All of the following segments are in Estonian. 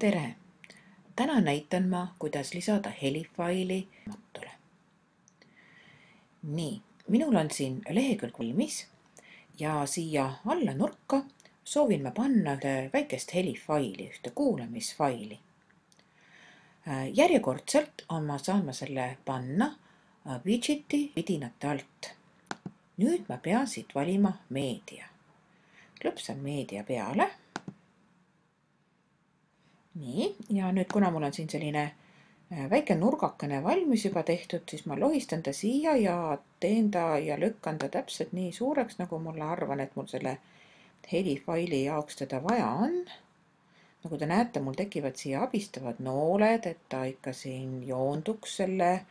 Tere! Täna näitan ma, kuidas lisada helifaili raamatule. Nii, minul on siin lehekülg valmis ja siia alla nurka soovin ma panna ühte väikest helifaili, ühte kuulamisfaili. Järjekordselt saan ma selle panna widgeti vidinate alt. Nüüd ma pean siit valima meedia. Klõpsan meedia peale. Nii, ja nüüd kuna mul on siin selline väike nurgakene valmis juba tehtud, siis ma lohistan ta siia ja teen ta ja lükkan ta täpselt nii suureks, nagu mulle arvan, et mul selle helifaili jaoks teda vaja on. Nagu te näete, mul tekivad siia abistavad nooled, et ta ikka siin joonduks selle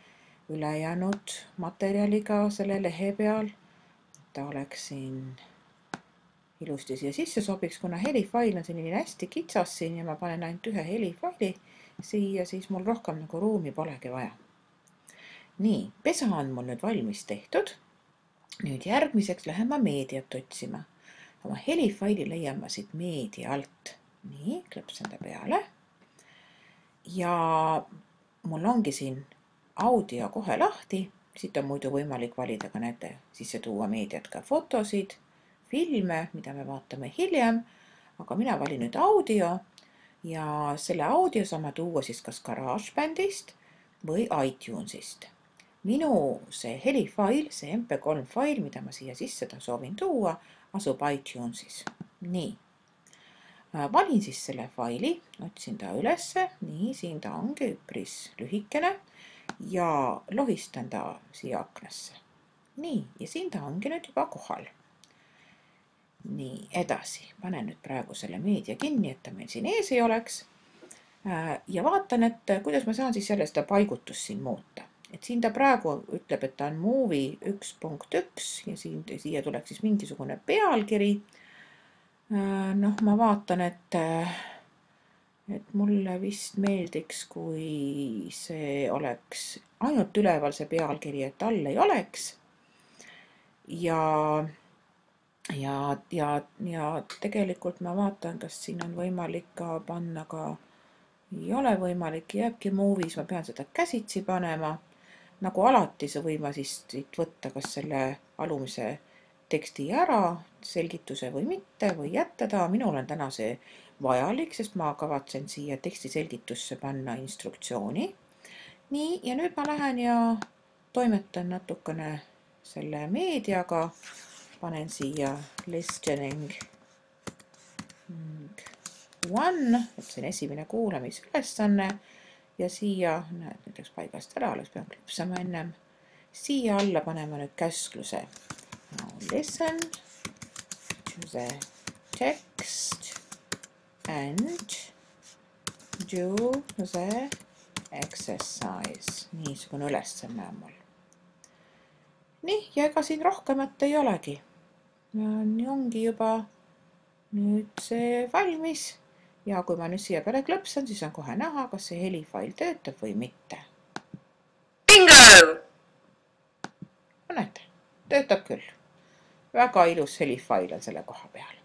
ülejäänud materjaliga selle lehe peal. Ta oleks siin ilusti siia sisse sobiks, kuna helifail on selline hästi kitsas siin ja ma panen ainult ühe helifaili siia, siis mul rohkem nagu ruumi polegi vaja. Nii, pesa on mul nüüd valmis tehtud. Nüüd järgmiseks lähen ma meediat otsima. Oma helifaili leian ma siit meedia alt. Nii, klõpsan ta peale. Ja mul ongi siin audio kohe lahti. Siit on muidu võimalik valida ka näete sisse tuua meediat ka fotosid, filme, mida me vaatame hiljem, aga mina valin nüüd audio ja selle audio saame tuua siis kas GarageBandist või iTunesist. Minu see helifail, see MP3 fail, mida ma siia sisse soovin tuua, asub iTunesis. Nii, valin siis selle faili, otsin ta ülesse, nii, siin ta ongi üpris lühikene ja lohistan ta siia aknasse. Nii, ja siin ta ongi nüüd juba kohal. Nii, edasi. Panen nüüd praegu selle meedia kinni, et ta meil siin ees ei oleks. Ja vaatan, et kuidas ma saan siis jälle seda paigutust siin muuta. Et siin ta praegu ütleb, et ta on movie 1.1 ja siia tuleks siis mingisugune pealkiri. Noh, ma vaatan, et mulle vist meeldiks, kui see oleks ainult üleval see pealkiri, et all ei oleks. Ja tegelikult ma vaatan, kas siin on võimalik ka panna ka, ei ole võimalik, jääbki movies, ma pean seda käsitsi panema. Nagu alati see võin ma siis võtta kas selle alumise teksti ära, selgituse või mitte, või jätta ta. Minul on täna see vajalik, sest ma kavatsen siia teksti selgitusse panna instruktsiooni. Nii, ja nüüd ma lähen ja toimetan natukene selle meediaga. Panen siia listening 1, et see on esimene kuulamisülesanne ja siia, näed, nüüd läks paigast ära, alles pean klõpsama ennem. Siia alla paneme nüüd käskluse. Now listen to the text and do the exercise. Niisugune ülesanne on mul. Nii, ja ega siin rohkemat ei olegi. Nii ongi juba nüüd see valmis ja kui ma nüüd siia peale klõpsan, siis on kohe näha, kas see helifail töötab või mitte. Bingo! No näete, töötab küll. Väga ilus helifail on selle koha peal.